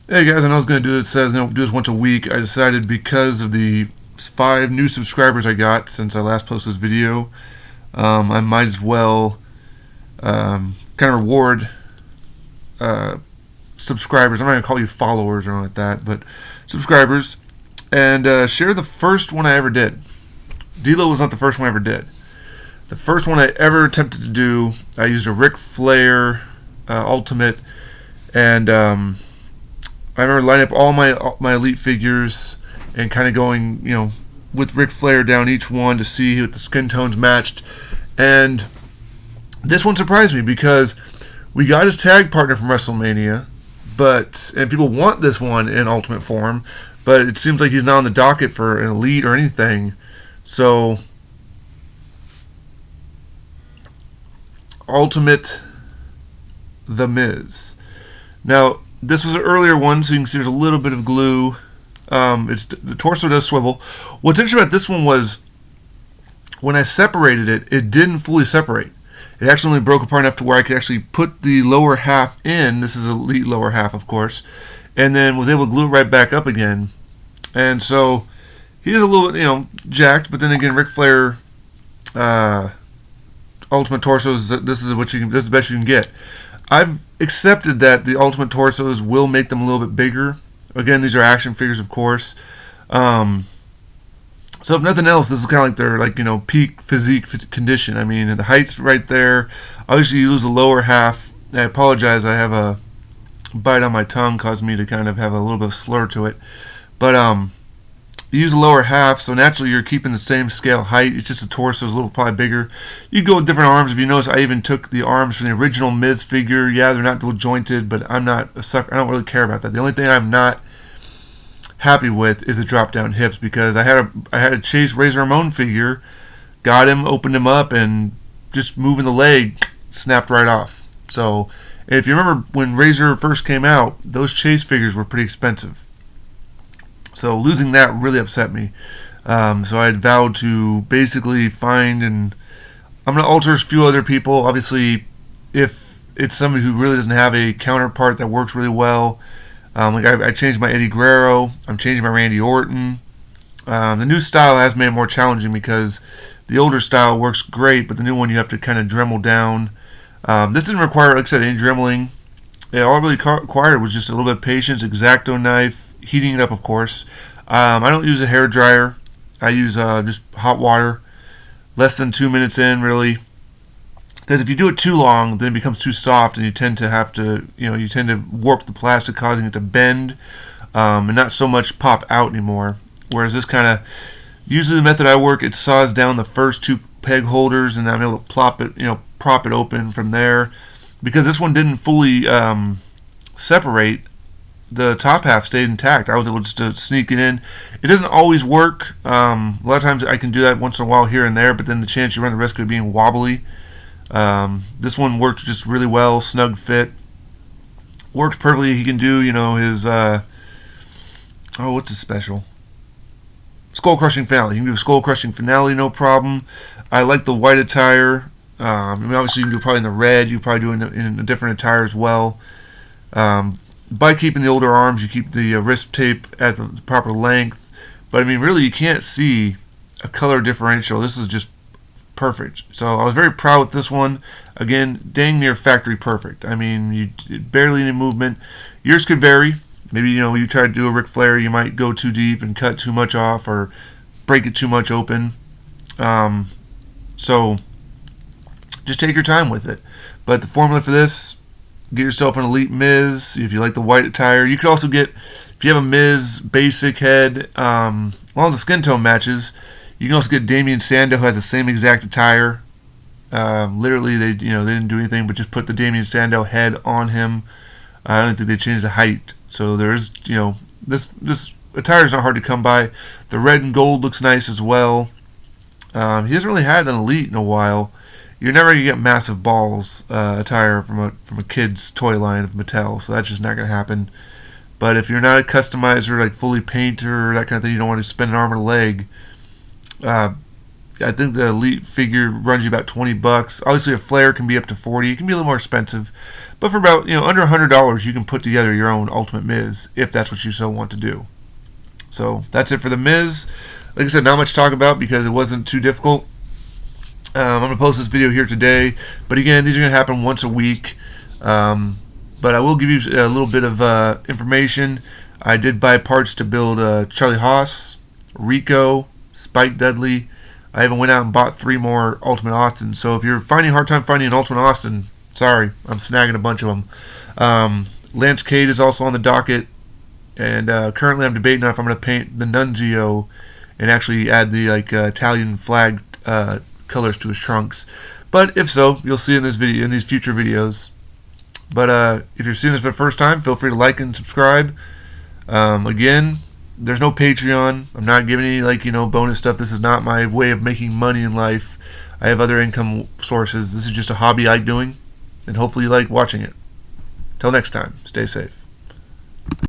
Hey guys, I know I was going to do this. Says going to do this once a week. I decided because of the 5 new subscribers I got since I last posted this video, I might as well kind of reward uh, subscribers. I'm not going to call you followers or anything like that, but subscribers, and share the first one I ever did. D-Lo was not the first one I ever did. The first one I ever attempted to do, I used a Ric Flair Ultimate, and I remember lining up all my elite figures and kind of going, with Ric Flair down each one to see if the skin tones matched. And this one surprised me because we got his tag partner from WrestleMania, and people want this one in Ultimate form, but it seems like he's not on the docket for an elite or anything. So, Ultimate The Miz. Now, this was an earlier one, so you can see there's a little bit of glue. The torso does swivel. What's interesting about this one was when I separated it, it didn't fully separate. It actually only broke apart enough to where I could actually put the lower half in. This is elite lower half, of course, and then was able to glue it right back up again. And so he is a little bit, jacked. But then again, Ric Flair Ultimate Torsos. This is the best you can get. I've accepted that the Ultimate Torsos will make them a little bit bigger. Again, these are action figures, of course. So if nothing else, this is kind of like their peak physique condition. I mean, the height's right there. Obviously, you lose the lower half. I apologize. I have a bite on my tongue, caused me to kind of have a little bit of slur to it. But you use the lower half, so naturally you're keeping the same scale height. It's just the torso is a little probably bigger. You go with different arms. If you notice, I even took the arms from the original Miz figure. Yeah, they're not dual jointed, but I'm not a sucker. I don't really care about that. The only thing I'm not happy with is the drop down hips, because I had a Chase Razor Ramon figure, got him, opened him up, and just moving the leg snapped right off. So if you remember when Razor first came out, those Chase figures were pretty expensive. So losing that really upset me. So I had vowed to basically find, and I'm going to alter a few other people. Obviously, if it's somebody who really doesn't have a counterpart that works really well, I changed my Eddie Guerrero. I'm changing my Randy Orton. The new style has made it more challenging because the older style works great, but the new one you have to kind of Dremel down. This didn't require, like I said, any dremeling. All it really required was just a little bit of patience, X-Acto knife, heating it up, of course. I don't use a hair dryer. I use just hot water. Less than 2 minutes in, really. Because if you do it too long, then it becomes too soft, and you tend to warp the plastic, causing it to bend, and not so much pop out anymore. Whereas this kind of, usually the method I work, it saws down the first 2 peg holders, and I'm able to prop it open from there. Because this one didn't fully separate, the top half stayed intact. I was able just to sneak it in. It doesn't always work. A lot of times I can do that once in a while here and there, but then the chance you run the risk of it being wobbly. This one worked just really well, snug fit. Works perfectly. He can do, his, what's his special? Skull Crushing Finale. He can do a Skull Crushing Finale, no problem. I like the white attire. Obviously you can do probably in the red. You probably do in a different attire as well. By keeping the older arms, you keep the wrist tape at the proper length. But, really, you can't see a color differential. This is just perfect. So I was very proud with this one. Again, dang near factory perfect. You barely any movement. Yours could vary. Maybe you try to do a Ric Flair, you might go too deep and cut too much off or break it too much open. So just take your time with it. But the formula for this, get yourself an Elite Miz. If you like the white attire, you could also get, if you have a Miz basic head, along the skin tone matches. You can also get Damien Sandow, who has the same exact attire. Literally, they didn't do anything but just put the Damien Sandow head on him. I don't think they changed the height. So there's, this attire is not hard to come by. The red and gold looks nice as well. He hasn't really had an Elite in a while. You're never gonna get massive balls attire from a kid's toy line of Mattel, so that's just not gonna happen. But if you're not a customizer, like fully painter or that kind of thing, you don't want to spend an arm and a leg. I I think the elite figure runs you about $20. Obviously, a flare can be up to $40. It can be a little more expensive, but for about under $100, you can put together your own Ultimate Miz if that's what you so want to do. So that's it for the Miz. Like I said, not much to talk about because it wasn't too difficult. I'm going to post this video here today, but again, these are going to happen once a week. But I will give you a little bit of information. I did buy parts to build Charlie Haas, Rico, Spike Dudley. I even went out and bought 3 more Ultimate Austin. So if you're finding a hard time finding an Ultimate Austin, sorry, I'm snagging a bunch of them. Lance Cade is also on the docket, and currently I'm debating if I'm going to paint the Nunzio and actually add the Italian flag colors to his trunks. But if so, you'll see in this video, in these future videos. But if you're seeing this for the first time, feel free to like and subscribe. Again, there's no Patreon. I'm not giving any bonus stuff. This is not my way of making money in life. I have other income sources. This is just a hobby I like doing, and hopefully you like watching it. Till next time, stay safe.